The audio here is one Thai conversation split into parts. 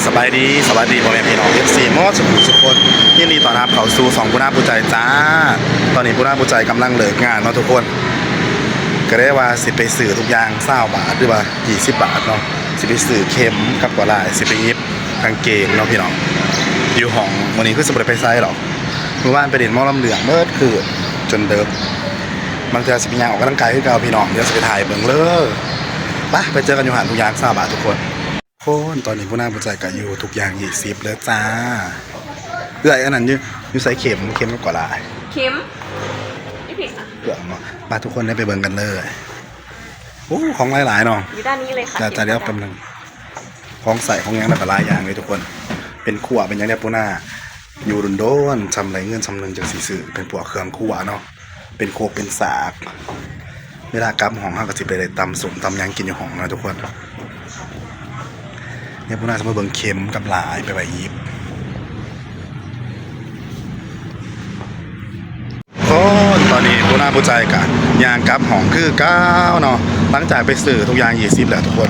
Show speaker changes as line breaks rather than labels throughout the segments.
สบายดีพ่อแม่พี่น้องFCมอสทุกคนยินดีต้อนรับเข้าสู่สองผู้น่าผู้ใจจ้าตอนนี้ผู้น่าผู้ใจกำลังเลิกงานเนาะทุกคนก็ได้ว่าสิไปซื้อทุกอย่าง20 บาทหรือว่า20 บาทเนาะสิไปซื้อเข็มกับกว่าลายสิไปยิบกางเกงเนาะพี่น้องอยู่ห้องวันนี้คือสิบ่ได้ไปไสหรอกเมื่อวานไปเด่นหม้อลำเหลืองเมื่อคืนจนเดิมบางเทื่อสิไปย่างออกกำลังกายคือเก่าพี่น้องเดี๋ยวสิไปถ่ายเบิ่งเลยไปเจอกันอยู่หาดทุกอย่าง20 บาททุกคนตอนนี้ผู้น่าผู้ใจกับอยู่ทุกอย่าง20แล้วจ้าเอื้อยอันนั้นอยู่ใส่เข็มกว่าลาย
เข็มนี่ผิดอ่ะ
เกือบเนาะมาทุกคนได้ไปเบิ่งกันเลยโอ้ของหลายๆเนาะ
อยู่ด้านนี้เลยค่ะ
จะเรียกกำลังของใส่ของยังแบบหลายอย่างเลยทุกคนเป็นขวเป็นยังไงปูน่าอยู่รุนโดนทำไรเงินทำนึงจากสีสื่อเป็นพวกเครื่องขวเนาะเป็นโคกเป็นสากเวลากำห้องเขาก็จะไปได้ตำสุ่มตำยังกินอยู่ห้องนะทุกคนเนี่ยปูน่าจะมาเบิ่งเข็มกับหลายไปยิบตอนนี้ผู้น่าผู้ใจกันยางกับห้องคือ9เนาะหลังจากไปซื้อทุกอย่าง20แล้วทุกคน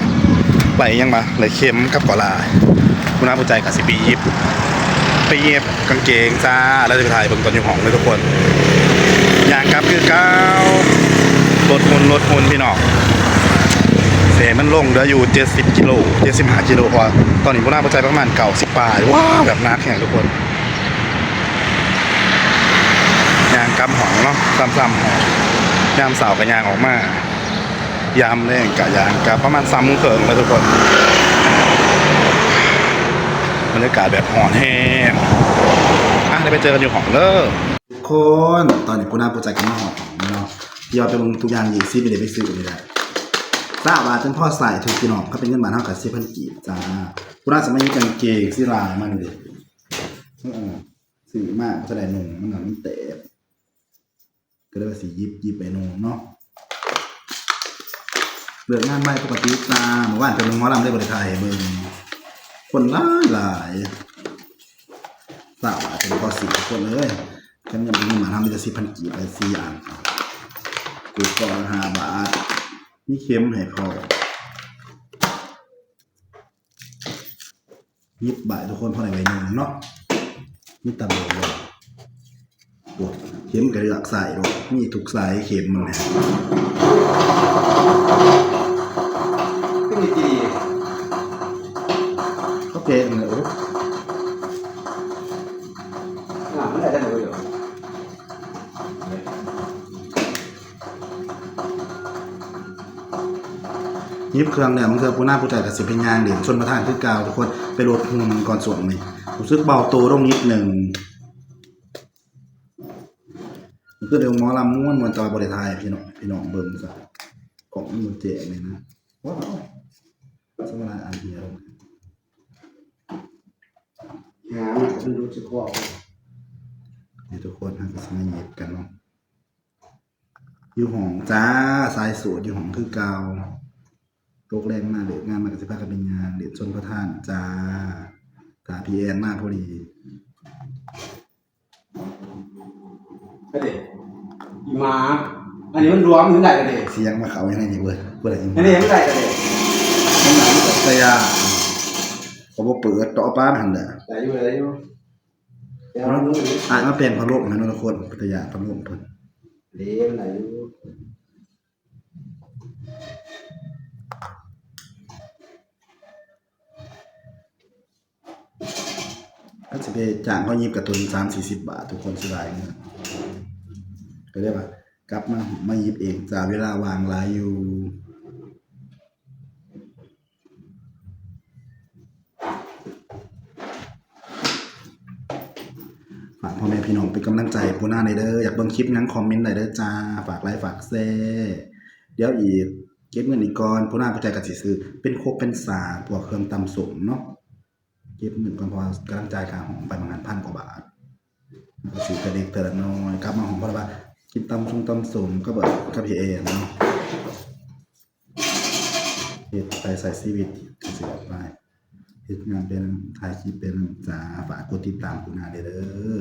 ไปยังมาเลยเข็มกับกอลาผู้น่าผู้ใจกับสิไปยิบกางเกงจ้าแล้วจะไปถ่ายเบิ่งตอนอยู่ห้องเลยทุกคนยางกับคือ9ลดหุ่นพี่น้องเสมันลงเหลืออยู่70 กิโล75 กิโลพอตอนนี้ผู้น่าผู้ใจประมาณ90 บาทว้าวแบบนักแข่งทุกคนยางกำหองเนาะซ้ำหองยามเสากับยางออกมายามเล่นกับยางกับประมาณ3 โมงครึ่งเลยทุกคนบรรยากาศแบบหอนแห้งได้ไปเจอกันอยู่ห้องเลยคนตอนนี้กูน่าปูใจกันมาห้องเนาะยอดไปลงทุกอย่าง20ไปซื้อกันได้20 บาทจนพ่อใส่ทุกพี่น้องก็เป็นเงินบาทเท่ากับ4,000 กีบจ้ากูน่าจะไม่มีกางเกงสีลายมันเลยซื้อมากจะได้หนุ่มมันเตะก็ได้ว่าสิยิบไปนู่นเนาะเลือกงานไม่ปกติตาเมื่อวานเป็นหมอลำได้บริไทยเบิ่งคนหลายสาวเป็นพอ4 คนเลยฉันยังมีมาทำมีแต่4,000 กีบไป4 อันกูก็5 บาทมีเข็มให้พอยิบบ่ายทุกคนพอไหนไปนู่นเนาะนี่ตาโบเลยเข็มกระเลือกใส่ด้วยมีทุกสายเข็มมันเลย
ขึ้นดี
โอเคเลย
ไม่ได้เลย
ยิบเครื่องเนี่ยมันคือปูน่าปูใจกับสิเป็นยางเด่นชนประทานคือกาวทุกคนไปลดหุ่นก่อนสวมเลยรู้สึกเบาตัวลงนิดหนึ่งคือเดี๋ยวหมอลำม้วนจอยบริไทยพี่น้องเบิ่งซะของมันเจ๋งเลยนะว้าวสมัยอันเดียว
มันรู้สึกว่า
นี่ทุกคนฮะก็สมัยเย็บกันเนาะอยู่ห้องจ้าสายสูตรอยู่ห้องคือเก่าโรคแรงมากเด็กงานมากับสิพากันเป็นงานเด็กชนประทานจ้าตาพีแอนมากพอดี
เด็กมาอันนี้มันรวมถึงได้กันเด็ก
เสียงมาเขาอย่างไรนี่เว้ย
อันนี้ไม่ได้กันเด็ก
มันหนังตะยาเขาบอกเปิดต่อป้าหันเด้อ
ได้อยู่
อ่านมาเป็นพระโลกนะทุกคนตะยาพระโลกเพิ่น
เลี้ยงไหน
ก็จะไปจ้างเขายิบกับตุน30-40 บาททุกคนสบายเงี้ยก็ได้ป่ะกลับมายิบเองจ่าเวลาวางลายอยู่ฝากพ่อแม่พี่น้องเป็นกำลังใจปูน่าในเด้ออยากเบิ่งคลิปงั้นคอมเมนต์หน่อยเด้อจ้าฝากไลค์ฝากแชร์เดี๋ยวอีกเก็บเงินอีกก่อนปูน่าปัจจัยกับสิซื้อเป็นโคกเป็นสาพวกเครื่องตำส้มเนาะเก็บเงินก่อนพอกำลังจ่ายค่าห้องไปประมาณ1,000 กว่าบาทก็ซื้อกระเด็กแต่ละน้อยกลับมาห้องเพราะว่ากินตำส้มก็แบบกับพี่เอเนาะเฮ็ดไปใส่ชีวิตก็สิแบบว่าเฮ็ดงานเป็นถ่ายคลิปเป็นจ้าฝากกดติดตามปูน่าเด้อ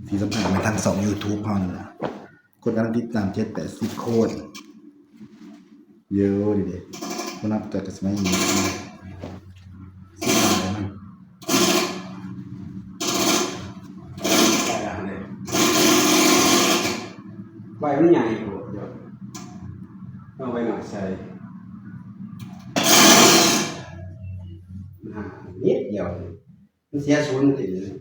ที่สำคัญในทาง2 YouTube เฮานี่ล่ะคนกำลังติดตาม7-80 คนเยอะดิปูน่าจะสมัยนี้สิ
มันใหญ่อยู่เดี๋ยวเอาใบหน่อยใส่นิดเดียวมันเสียศูนย์ติดเลย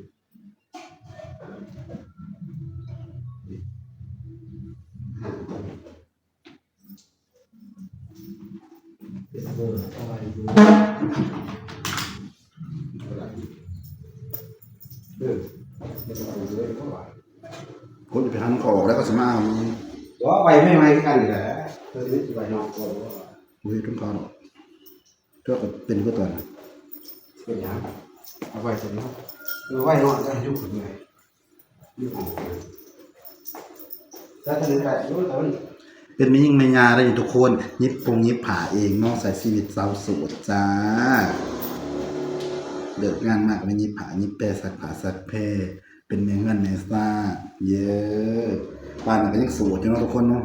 คนจะไปหันออกแล้วก็สมามี
ว่าใบไม่ไหม้กันอยู่แหละเธอไม่ใบนอกตัว
เฮ้ยทุกคนก็เป็นก็ตัว
เป็นยังเอาไว้ตรงนี้เอาไว้นอนได้ยุคถึงไงยุคของแล้วถ้าเหลืออะไรยุคตอน
เป็นไม่ยิ่งไม่ยาได้อยู่ทุกคนยิบปงยิบผ่าเองนอกใส่ชีวิตสาวโสดจ้าเลิกงานมากไม่ยิบผ่ายิบแปรสักผ่าสักแพร่เป็นเมียเงินเมซ่าเยอะบ้านก็ยังโสดอยู่เนาะทุกคนเนาะ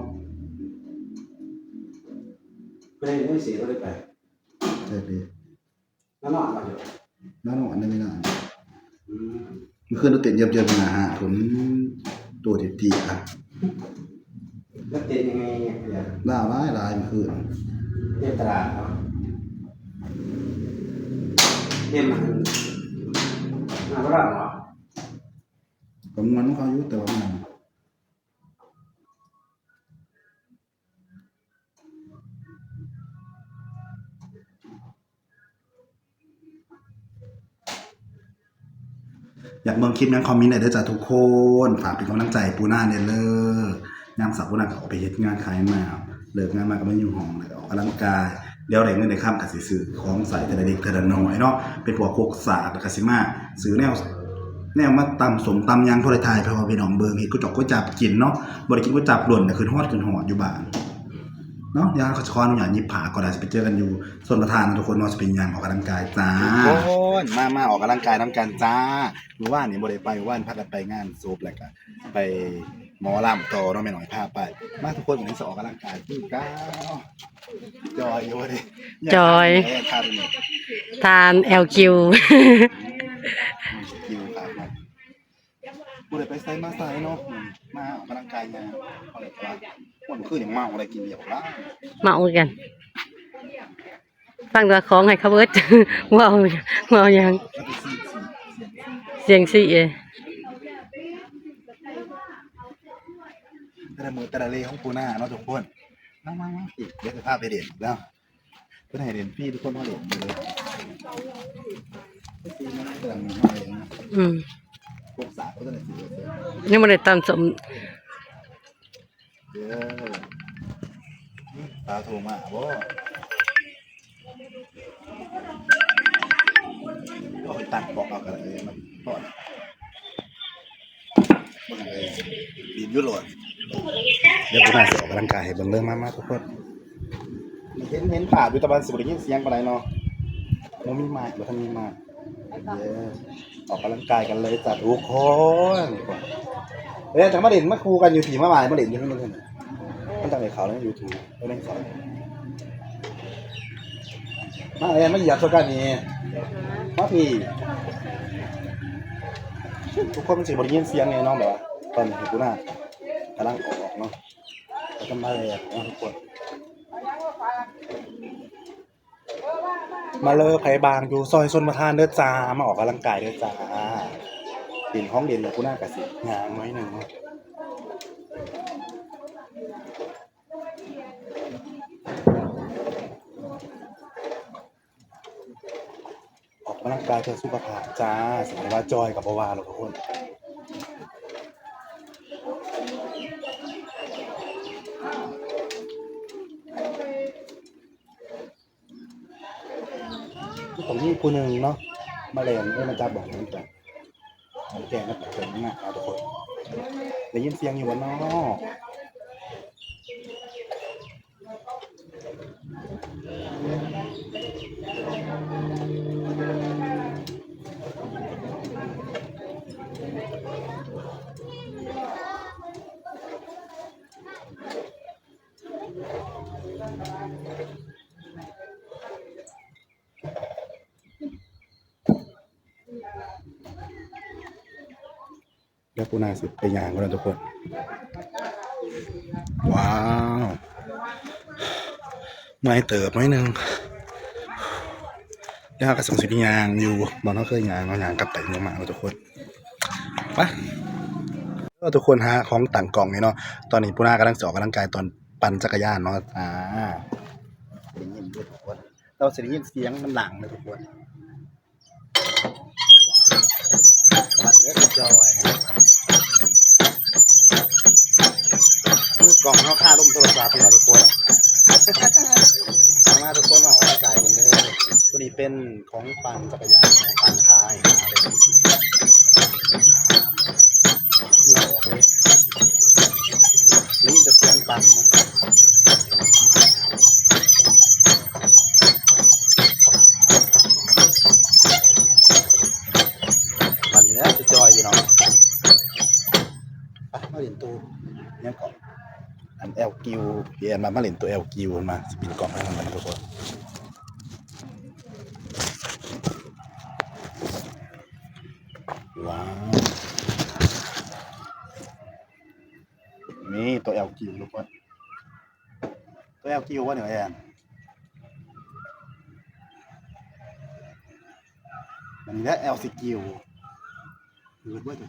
ไม่เสียก็เลยไป
ใช่ดิ
แล้วนอนมาอยู่
แล้วนอนได้ไม่นานเมื่อคืนเราเต้นเยอะๆนะฮะผลตัวทีอ่ะ
แล้วเต้นยังไงเนี่ย
ล่าร้ายเมื่อคืน
เต้นตลาดเนาะเต้นมันก็ได้เหรอ
ผมมันเขาอายุแต่ว่ามันอยากเบิ่งคลิปนั้นคอมเมนต์ได้เด้อจ้าทุกคนฝากเป็นกำลังใจปูน่าเนี่ยเลยยามสับปูน่าก็ออกไปเฮ็ดงานขายมาเลิกงานมาก็มาอยู่ห้องแล้วก็ออกกำลังกายเดี๋ยวได้เงินได้ค่ำก็สิซื้อของใส่แต่ละเด็กแต่ละน้อยเนาะเป็นพวกโคกสากแล้วก็สิมาซื้อแนวมาตำสมตำยางโทรทายเพราะว่าพี่น้องเบิ่งเฮ็ดก๋วยจั๊บก๋วยจั๊บกินเนาะบ่ได้กินก๋วยจั๊บหล่นแต่คือฮอดอยู่บ้านเนาะยางเขาจะขออนุญาตยิบผาก็ได้สิไปเจอกันอยู่ส่วนประธานทุกคนเนาะสิเป็นยางออกกำลังกายจ้าทุกคนมาออกกำลังกายนำกันจ้าเมื่อวานนี่บ่ได้ไปเมื่อวานพากันไปงานซูปแล้วก็ไปหมอลำต่อเนาะแม่น้อยพาไปมาทุกคนวันนี้สิออกกำลังกายคือก้าวจอยอยู่ดิ
จอย
ทานนี่
ทาน LQ
คิวครับบ่ได้ไปไสมาไสเนาะมาออกกำลังกายมาเอาเลยว่าวันคืนยังเมาอะไรกินเบียร์ล่ะ
เมากันฟังตัวของให้เขาเบิด ว้าวยัง
แล้วไปซี
เสียงสี่เอ
แต่ละมือแต่ละเลของปูน่าเนาะทุกคนมาอีกเดี๋ยวจะพาไปเด่นแล้วเพื่อนให้เด่นพี่ทุกคนเขาเด่นเลยไปซีมันกำลังมาเลยนะ พวกสาวก็จะได้สีเสื้อ
ยังไม่ได้ตามสม
เดี๋ยวตาโทรมาบ่ก็ไปตัดบอกเอากันเลยมันพอดบ่เลยบีบยุโรปเดี๋ยวกูน่าจะออกกำลังกายให้เบิ่งเรื่องมาทุกคนเห็นป่าอยู่ตะวันสิบ่ได้ยินเสียงปานใดเนาะบ่มีไม้บ่ทันมีไม้ออกกำลังกายกันเลยจ้ะทุกคนจังมาเด่นมาคูกันอยู่ที่มาหมายมาเด่นอยู่ที่นู่นมันจังได๋เขาแล้ว YouTube บ่ได้สอนมาเหยียบซะกันนี่มาพี่ทุกคนมันสิบ่ได้ยินเสียงไงน้องแบบว่าตอนนี้กูน่ากำลังออกเนาะแล้วก็มาเลยทุกคนมาเลยไผบางอยู่ซอยชนประทานเด้อจ้ามาออกกำลังกายเด้อจ้าเด่นห้องเด่นเลยกูน่ากะสิงางน้อยหนึงออกกำลังกายเพื่อสุขภาพจ้าสมมติว่าจอยกับบ่ว่าหรอกทุกคนผมมีผู้หนึ่งเนาะมาเรียนมาจับบอกมันจ้ะผมแกงก็เกิดมากทุกคนได้ยินเสียงอยู่บนนอกแล้วกูน่าสิไปยางกันแล้วทุกคน ว้าวไม่เติบไม่นึงแล้วก็ส่งสิบยางอยู่บอลเขาเคยยางเขายางกลับไปลงมาทุกคนไปทุกคนฮะของต่างกล่องนี่เนาะตอนนี้ปูนากำลังออกกำลังกายตอนปั่นจักรยานเนาะได้ยินด้วยทุกคนเราจะได้ยินเสียงมันหลังเลยทุกคนปั่นเยอะจอยมือกล่องเขาค่าลมโทรศัพท์เราทุกคนมาทุกคนมาออกกำลังกายกันเลยตัวนี้เป็นของปั่นจักรยานปั่นท้ายเมื่อออกเลยนี่จะเสียงปั่นปั่นเนี้ยจะจอยพี่น้องไปมาเรียนตัวเนี่ยก่อนอันเอลกิวพี่แอนมาเรียนตัวเอลกิวมาสปินกล่องให้มันทุกคนว้าวนี่ตัว LQ ทุกคนตัว LQ ว่าหนึ่งแอนมันนี้ได้ LCQ ดูด้วยดู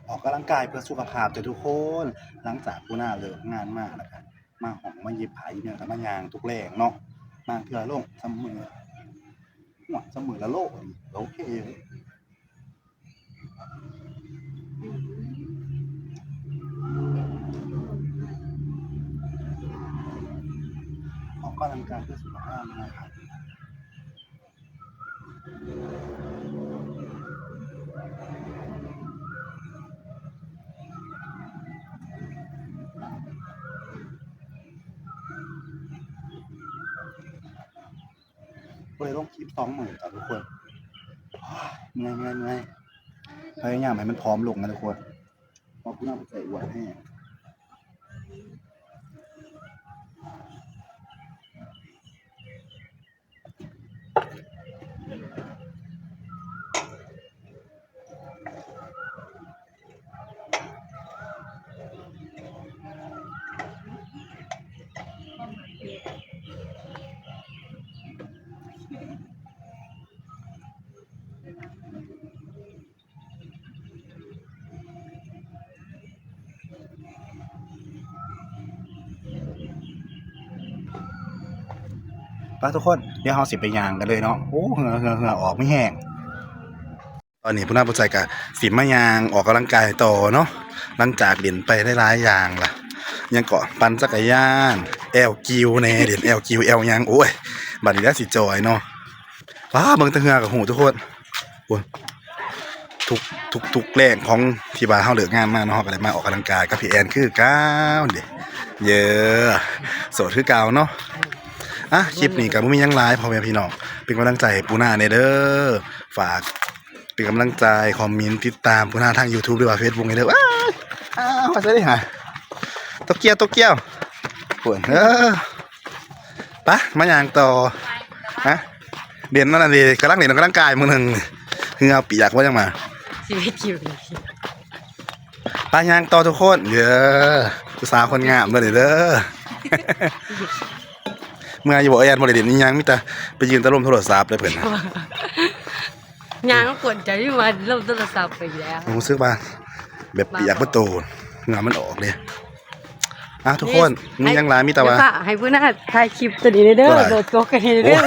ออกกำลังกายเพื่อสุขภาพจะทุกคนหลังจากกูหน้าเลิกงานมากนะครับมาหอมมาเย็บผ้าอยู่เนี่ยกับมายางทุกแรงเนาะมาเพื่อโลกสมือหัวสมือละโลกโอเคออกกำลังกายเพื่อสุขภาพนะครับก็เลยต้องคลิป20,000ต่อทุกคนเมื่อยพยายามให้มันพร้อมลงนะทุกคนเพราะคุณน่าใส่อวดให้ไปทุกคนเดี๋ยวเราสิไปยางกันเลยเนาะโอ้เหงื่อออกไม่แห้งตอนนี้ผู้น่าผู้ใจกับสิมายางออกกำลังกายต่อเนาะหลังจากเด่นไปได้หลายอย่างล่ะยังเกาะปั่นจักรยานแอลกิวเน่เด่นแอลกิวแอลยางโอ้ยบัดนี้ได้สิจอยเนาะว้าเบิ่งตะเหือกับหูทุกคนโอ้ยทุกแรงของที่บ้านเฮาเลิกงานมาเนาะก็เลยมาออกกำลังกายกับพี่แอนคือก้าวเด้เยอะโสดคือเก่าเนาะคลิปนี้กับมุ้งมียังไลฟ์พ่อแม่พี่น้องเป็นกำลังใจให้ปูนาเนเด้อฝากเป็นกำลังใจคอมเมนต์ติดตามปูนาทาง YouTube หรือว่า Facebook นี่เด้อมาจะได้หาโตเกียวปวดปะมาอย่างต่อเด่นนั่นน่ะกำลังเด่นกำลังกายมือหนึ่งเหงื่อเปียกว่าจังมา
ชีวิตอยู่
ปะยางต่อทุกคนเยอะผู้สาวคนงามเลยเด้อเมื่ออยู่บอกแอนบริเดนนี่ยังมิตาไปยืนตะลุมโทรศัพท์เลยเพื่อน
ยางก็กดใจที่มาเริ่มโทรศัพท์ไปแล้ว
ผมซื้อมาแบบเปียกประตูงานมันออกเลยทุกคนมียังไงมิตาว่า
ให้ผู้น่าถ่ายคลิปตัวนี้เด้อโดดโกกันเด้อ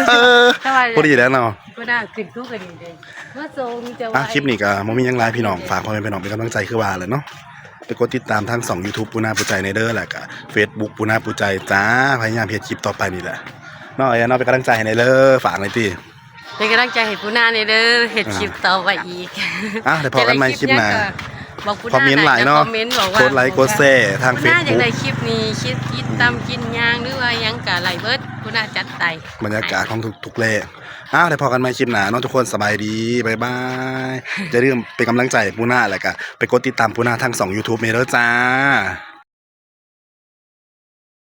พอดีแล้วเนาะ
ผู้น่าขึ้นคู่กันเด้อมาส่งจะไว้
คลิปนี้ก็มียังไงพี่น้องฝากพ่อแม่พี่น้องเป็นกำลังใจคือว่าเลยเนาะไปกดติดตามทั้ง2 YouTube ปูนาปูใจในเด้อแหละกับ Facebook ปูนาปูใจจ้าพยายามเฮ็ดคลิปต่อไปนี่แหละน้อยเป็นกำลังใจให้ในเด้อฝากหน่อยติ
เป็นกำลังใจให้ปูนาในเด้อเฮ็ดคลิปต่อไปอีก
เดี๋ยวพอกันใหม่คลิปหน้า
บอกปูนา
คอมเมนต์หลายเนาะกดไลค์กดแชร์ทาง Facebook
อยากได้คลิปนี้คิดกินตำกินย่างหรือว่ายังกะไหลเบิดปูนาจัดไต่
บรรยากาศของทุกแลเดี๋ยวพอกันใหม่คลิปหน้าเนาะทุกคนสบายดีบ๊ายบายอย่าลืมเป็นกำลังใจปูนาแหละก็ไปกดติดตามปูนาทาง2 YouTube เมเด้อจ้า